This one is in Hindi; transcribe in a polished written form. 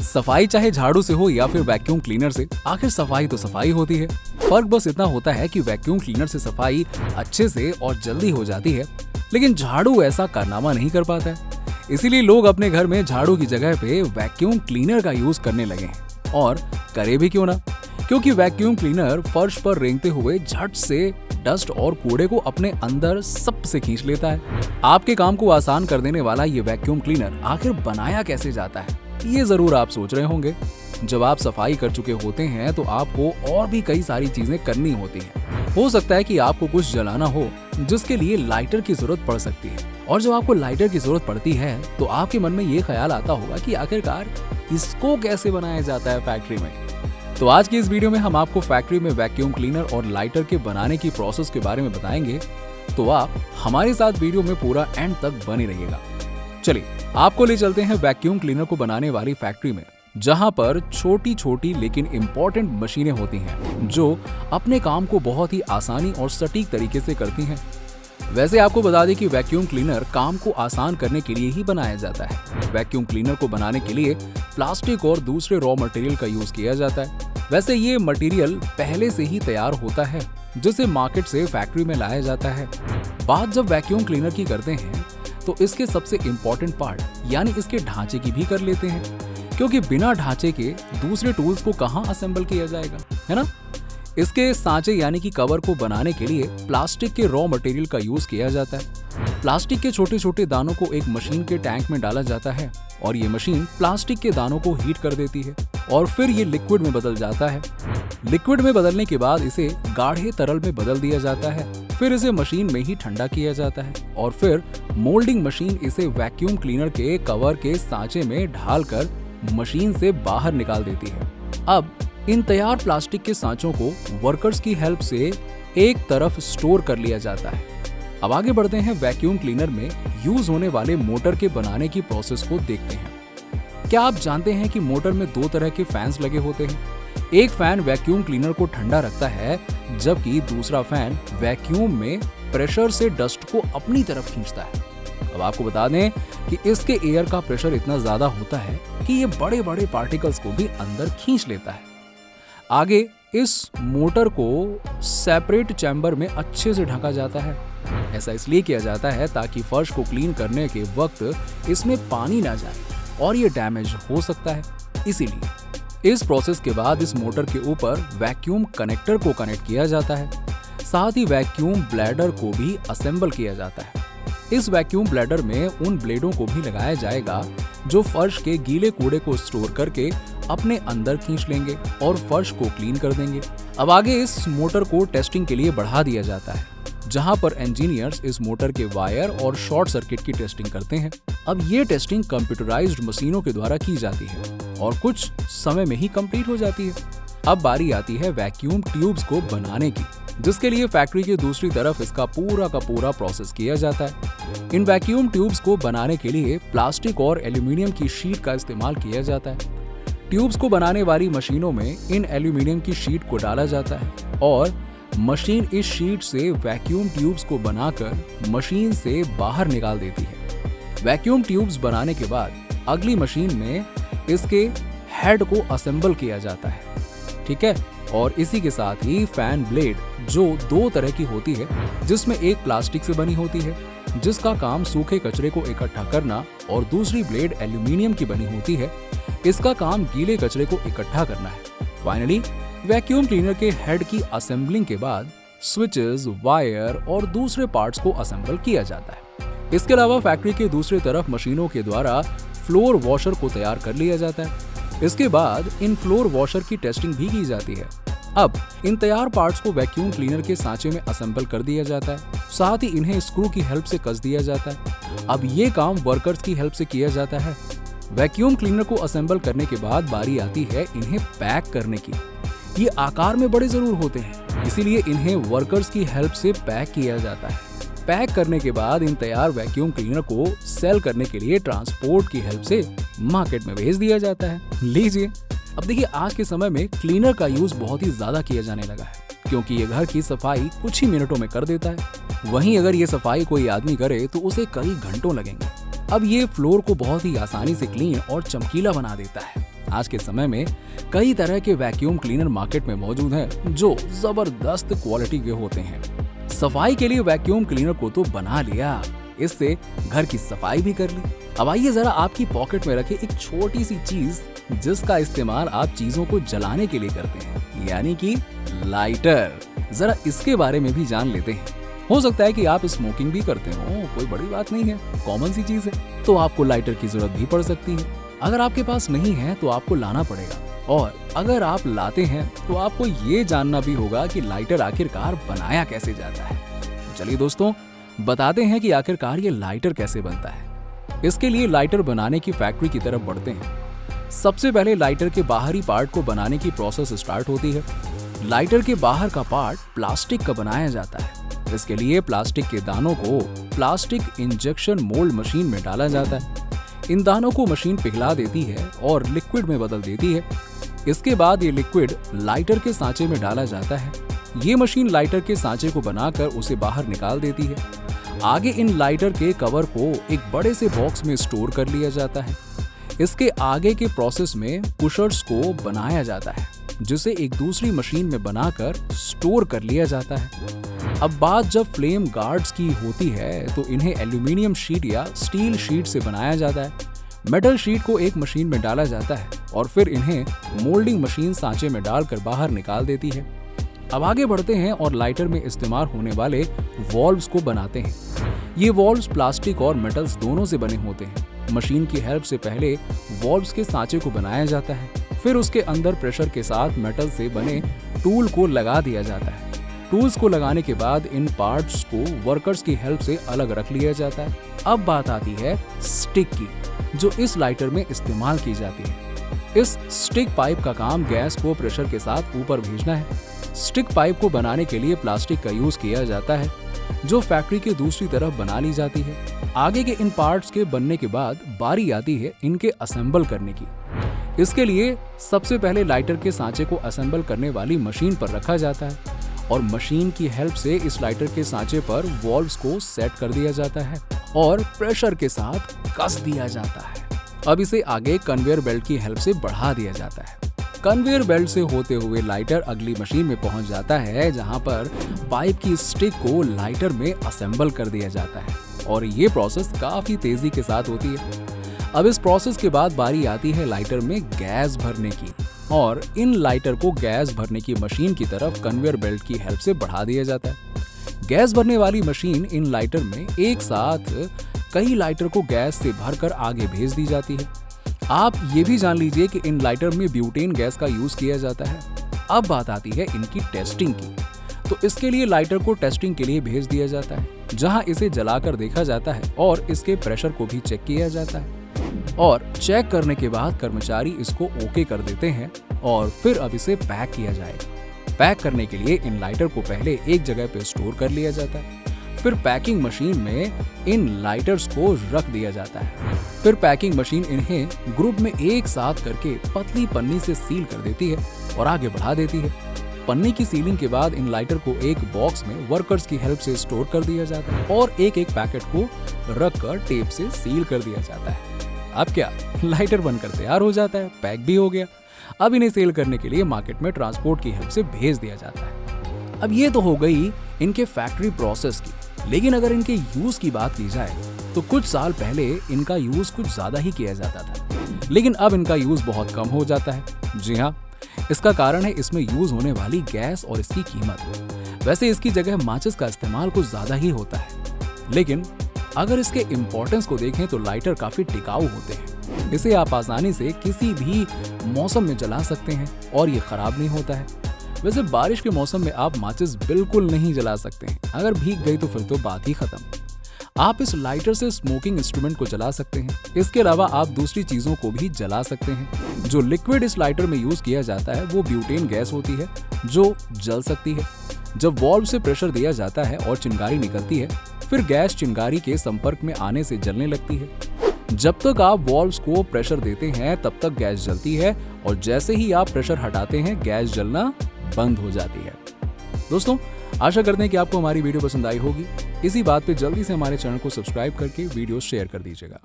सफाई चाहे झाड़ू से हो या फिर वैक्यूम क्लीनर से, आखिर सफाई तो सफाई होती है। फर्क बस इतना होता है कि वैक्यूम क्लीनर से सफाई अच्छे से और जल्दी हो जाती है, लेकिन झाड़ू ऐसा कारनामा नहीं कर पाता है। इसीलिए लोग अपने घर में झाड़ू की जगह पे वैक्यूम क्लीनर का यूज करने लगे हैं। और करे भी क्यों ना, क्योंकि वैक्यूम क्लीनर फर्श पर रेंगते हुए झट से डस्ट और कूड़े को अपने अंदर सबसे खींच लेता है। आपके काम को आसान कर देने वाला ये वैक्यूम क्लीनर आखिर बनाया कैसे जाता है, ये जरूर आप सोच रहे होंगे। जब आप सफाई कर चुके होते हैं तो आपको और भी कई सारी चीजें करनी होती हैं। हो सकता है कि आपको कुछ जलाना हो, जिसके लिए लाइटर की जरूरत पड़ सकती है। और जब आपको लाइटर की जरूरत पड़ती है तो आपके मन में ये ख्याल आता होगा कि आखिरकार इसको कैसे बनाया जाता है फैक्ट्री में। तो आज की इस वीडियो में हम आपको फैक्ट्री में वैक्यूम क्लीनर और लाइटर के बनाने की प्रोसेस के बारे में बताएंगे। तो आप हमारे साथ वीडियो में पूरा एंड तक बने रहिएगा। चलिए आपको ले चलते हैं वैक्यूम क्लीनर को बनाने वाली फैक्ट्री में, जहां पर छोटी छोटी लेकिन इम्पोर्टेंट मशीनें होती हैं जो अपने काम को बहुत ही आसानी और सटीक तरीके से करती हैं। वैसे आपको बता दें कि वैक्यूम क्लीनर काम को आसान करने के लिए ही बनाया जाता है। वैक्यूम क्लीनर को बनाने के लिए प्लास्टिक और दूसरे रॉ मटेरियल का यूज किया जाता है। वैसे ये मटेरियल पहले से ही तैयार होता है, जिसे मार्केट से फैक्ट्री में लाया जाता है। बात जब वैक्यूम क्लीनर की करते हैं तो इसके सबसे इम्पोर्टेंट पार्ट यानी इसके ढांचे की भी कर लेते हैं, क्योंकि बिना ढांचे के दूसरे टूल्स को कहाँ असेंबल किया जाएगा, है ना। इसके सांचे यानी कि कवर को बनाने के लिए प्लास्टिक के रॉ मटेरियल का यूज किया जाता है। प्लास्टिक के छोटे छोटे दानों को एक मशीन के टैंक में डाला जाता है और ये मशीन प्लास्टिक के दानों को हीट कर देती है और फिर ये लिक्विड में बदल जाता है। लिक्विड में बदलने के बाद इसे गाढ़े तरल में बदल दिया जाता है। फिर इसे मशीन में ही ठंडा किया जाता है और फिर मोल्डिंग मशीन इसे वैक्यूम क्लीनर के कवर के सांचे में ढालकर मशीन से बाहर निकाल देती है। अब इन तैयार प्लास्टिक के सांचों को वर्कर्स की हेल्प से एक तरफ स्टोर कर लिया जाता है। अब आगे बढ़ते हैं वैक्यूम क्लीनर में यूज होने वाले मोटर के बनाने की प्रोसेस को देखते हैं। क्या आप जानते हैं कि मोटर में दो तरह के फैंस लगे होते हैं। एक फैन वैक्यूम क्लीनर को ठंडा रखता है, जबकि दूसरा फैन वैक्यूम में प्रेशर से डस्ट को अपनी तरफ खींचता है। अब आपको बता दें कि इसके एयर का प्रेशर इतना ज्यादा होता है कि ये बड़े बड़े पार्टिकल्स को भी अंदर खींच लेता है। आगे इस मोटर को सेपरेट चैम्बर में अच्छे से ढका जाता है। ऐसा इसलिए किया जाता है ताकि फर्श को क्लीन करने के वक्त इसमें पानी ना जाए और ये डैमेज हो सकता है। इसीलिए इस प्रोसेस के बाद इस मोटर के ऊपर वैक्यूम कनेक्टर को कनेक्ट किया जाता है। साथ ही वैक्यूम ब्लैडर को भी असेंबल किया जाता है। इस वैक्यूम ब्लैडर में उन ब्लेडों को भी लगाया जाएगा जो फर्श के गीले कूड़े को स्टोर करके अपने अंदर खींच लेंगे और फर्श को क्लीन कर देंगे। अब आगे इस मोटर को टेस्टिंग के लिए बढ़ा दिया जाता है, जहां पर इंजीनियर्स इस मोटर के वायर और शॉर्ट सर्किट की टेस्टिंग करते हैं। अब ये टेस्टिंग कंप्यूटराइज्ड मशीनों के द्वारा की जाती है और कुछ समय में ही कंप्लीट हो जाती है। अब बारी आती है वैक्यूम ट्यूब्स को बनाने की, जिसके लिए फैक्ट्री की दूसरी तरफ इसका पूरा का पूरा प्रोसेस किया जाता है। इन वैक्यूम ट्यूब्स को बनाने के लिए प्लास्टिक और एल्यूमिनियम की शीट का इस्तेमाल किया जाता है। ट्यूब्स को बनाने वाली मशीनों में इन एल्यूमिनियम की शीट को डाला जाता है और मशीन इस शीट से वैक्यूम ट्यूब्स को बनाकर मशीन से बाहर निकाल देती है। वैक्यूम ट्यूब्स बनाने के बाद अगली मशीन में इसके हेड को असेंबल किया जाता है, ठीक है। और इसी के साथ ही फैन ब्लेड, जो दो तरह की होती है, जिसमें एक प्लास्टिक से बनी होती है जिसका काम सूखे कचरे को इकट्ठा करना और दूसरी ब्लेड एल्यूमिनियम की बनी होती है, इसका काम गीले कचरे को इकट्ठा करना है। फाइनली वैक्यूम क्लीनर के हेड की असेंबलिंग के बाद स्विचेस, वायर और दूसरे पार्ट्स को असेंबल किया जाता है। इसके अलावा फैक्ट्री के दूसरी तरफ मशीनों के द्वारा फ्लोर वॉशर को तैयार कर लिया जाता है। इसके बाद इन फ्लोर वॉशर की टेस्टिंग भी की जाती है। अब इन तैयार पार्ट्स को वैक्यूम क्लीनर के सांचे में असेंबल कर दिया जाता है। साथ ही इन्हें स्क्रू की हेल्प से कस दिया जाता है। अब ये काम वर्कर्स की हेल्प से किया जाता है। वैक्यूम क्लीनर को असेंबल करने के बाद बारी आती है इन्हें पैक करने की। ये आकार में बड़े जरूर होते हैं, इसीलिए इन्हें वर्कर्स की हेल्प से पैक किया जाता है। पैक करने के बाद इन तैयार वैक्यूम क्लीनर को सेल करने के लिए ट्रांसपोर्ट की हेल्प से मार्केट में भेज दिया जाता है। लीजिए, अब देखिए आज के समय में क्लीनर का यूज बहुत ही ज्यादा किया जाने लगा है, क्योंकि ये घर की सफाई कुछ ही मिनटों में कर देता है। वहीं अगर ये सफाई कोई आदमी करे तो उसे कई घंटों लगेंगे। अब ये फ्लोर को बहुत ही आसानी से क्लीन और चमकीला बना देता है। आज के समय में कई तरह के वैक्यूम क्लीनर मार्केट में मौजूद हैं जो जबरदस्त क्वालिटी के होते हैं। सफाई के लिए वैक्यूम क्लीनर को तो बना लिया, इससे घर की सफाई भी कर ली। अब आइए जरा आपकी पॉकेट में रखे एक छोटी सी चीज जिसका इस्तेमाल आप चीजों को जलाने के लिए करते हैं, यानी कि लाइटर। जरा इसके बारे में भी जान लेते हैं। हो सकता है कि आप स्मोकिंग भी करते हो, कोई बड़ी बात नहीं है, कॉमन सी चीज है, तो आपको लाइटर की जरूरत भी पड़ सकती है। अगर आपके पास नहीं है तो आपको लाना पड़ेगा, और अगर आप लाते हैं तो आपको ये जानना भी होगा कि लाइटर आखिरकार बनाया कैसे जाता है। चलिए दोस्तों, बताते हैं कि आखिरकार ये लाइटर कैसे बनता है। इसके लिए लाइटर बनाने की फैक्ट्री की तरफ बढ़ते हैं। सबसे पहले लाइटर के बाहरी पार्ट को बनाने की प्रोसेस स्टार्ट होती है। लाइटर के बाहर का पार्ट प्लास्टिक का बनाया जाता है। इसके लिए प्लास्टिक के दानों को प्लास्टिक इंजेक्शन मोल्ड मशीन में डाला जाता है। इन दानों को मशीन पिघला देती है और लिक्विड में बदल देती है। इसके बाद ये लिक्विड लाइटर के सांचे में डाला जाता है। ये मशीन लाइटर के सांचे को बनाकर उसे बाहर निकाल देती है। आगे इन लाइटर के कवर को एक बड़े से बॉक्स में स्टोर कर लिया जाता है। इसके आगे के प्रोसेस में पुशर्स को बनाया जाता है, जिसे एक दूसरी मशीन में बनाकर स्टोर कर लिया जाता है। अब बात जब फ्लेम गार्ड्स की होती है तो इन्हें एल्यूमिनियम शीट या स्टील शीट से बनाया जाता है। मेटल शीट को एक मशीन में डाला जाता है और फिर इन्हें मोल्डिंग मशीन सांचे में डालकर बाहर निकाल देती है। अब आगे बढ़ते हैं और लाइटर में इस्तेमाल होने वाले वॉल्व्स को बनाते हैं। ये वॉल्व्स प्लास्टिक और मेटल्स दोनों से बने होते हैं। मशीन की हेल्प से पहले वॉल्व्स के सांचे को बनाया जाता है, फिर उसके अंदर प्रेशर के साथ मेटल से बने टूल को लगा दिया जाता है। टूल्स को लगाने के बाद इन पार्ट्स को वर्कर्स की हेल्प से अलग रख लिया जाता है। अब बात आती है स्टिक की, जो इस लाइटर में इस्तेमाल की जाती है। इस स्टिक पाइप का काम गैस को प्रेशर के साथ ऊपर भेजना है। स्टिक पाइप को बनाने के लिए प्लास्टिक का यूज किया जाता है, जो फैक्ट्री के दूसरी तरफ बना ली जाती है। आगे के इन पार्ट्स के बनने के बाद बारी आती है इनके असेंबल करने की। इसके लिए सबसे पहले लाइटर के सांचे को असेंबल करने वाली मशीन पर रखा जाता है और मशीन की हेल्प से इस लाइटर के सांचे पर वॉल्व्स को सेट कर दिया जाता है और प्रेशर के साथ कस दिया जाता है। अब इसे आगे कन्वेयर बेल्ट की हेल्प से बढ़ा दिया जाता है। कन्वेयर बेल्ट से होते हुए लाइटर अगली मशीन में पहुंच जाता है, जहां पर पाइप की स्टिक को लाइटर में असेंबल कर दिया जाता है और ये प्रोसेस काफी तेजी के साथ होती है। अब इस प्रोसेस के बाद बारी आती है लाइटर में गैस भरने की, और इन लाइटर को गैस भरने की मशीन की तरफ कन्वेयर बेल्ट की हेल्प से बढ़ा दिया जाता है। गैस भरने वाली मशीन इन लाइटर में एक साथ कई लाइटर को गैस से भरकर आगे भेज दी जाती है। आप ये भी जान लीजिए कि इन लाइटर में ब्यूटेन गैस का यूज किया जाता है। अब बात आती है इनकी टेस्टिंग की, तो इसके लिए लाइटर को टेस्टिंग के लिए भेज दिया जाता है, जहां इसे जलाकर देखा जाता है और इसके प्रेशर को भी चेक किया जाता है। और चेक करने के बाद कर्मचारी इसको ओके कर देते हैं और फिर अब इसे पैक किया जाएगा। पैक करने के लिए इन लाइटर को पहले एक जगह पे स्टोर कर लिया जाता है, फिर पैकिंग मशीन में इन लाइटर्स को रख दिया जाता है। फिर पैकिंग मशीन इन्हें ग्रुप में एक साथ करके पतली पन्नी से सील कर देती है और आगे बढ़ा देती है। पन्नी की सीलिंग के बाद इन लाइटर को एक बॉक्स में वर्कर्स की हेल्प से स्टोर कर दिया जाता है और एक एक पैकेट को रखकर टेप से सील कर दिया जाता है। अब क्या, लाइटर बनकर तैयार हो जाता है, पैक भी हो गया। अब इन्हें सेल करने के लिए मार्केट में ट्रांसपोर्ट की हेल्प से भेज दिया जाता है। अब ये तो हो गई इनके फैक्ट्री प्रोसेस की, लेकिन अगर इनके यूज की बात की जाए तो कुछ साल पहले इनका यूज कुछ ज्यादा ही किया जाता था, लेकिन अब इनका यूज बहुत कम हो जाता है। जी हाँ, इसका कारण है इसमें यूज होने वाली गैस और इसकी कीमत। वैसे इसकी जगह माचिस का इस्तेमाल कुछ ज्यादा ही होता है, लेकिन अगर इसके इम्पोर्टेंस को देखें तो लाइटर काफी टिकाऊ होते हैं। इसे आप आसानी से किसी भी मौसम में जला सकते हैं और ये खराब नहीं होता है। वैसे बारिश के मौसम में आप माचिस बिल्कुल नहीं जला सकते हैं, अगर भीग गई तो फिर तो बात ही खत्म। आप इस लाइटर से स्मोकिंग इंस्ट्रूमेंट को जला सकते हैं। इसके अलावा आप दूसरी चीजों को भी जला सकते हैं। जो लिक्विड इस लाइटर में यूज किया जाता है वो ब्यूटेन गैस होती है, जो जल सकती है। जब वॉल्व से प्रेशर दिया जाता है और चिंगारी निकलती है, फिर गैस चिंगारी के संपर्क में आने से जलने लगती है। जब तक आप वॉल्व्स को प्रेशर देते हैं तब तक गैस जलती है, और जैसे ही आप प्रेशर हटाते हैं गैस जलना बंद हो जाती है। दोस्तों, आशा करते हैं कि आपको हमारी वीडियो पसंद आई होगी। इसी बात पे जल्दी से हमारे चैनल को सब्सक्राइब करके वीडियो शेयर कर दीजिएगा।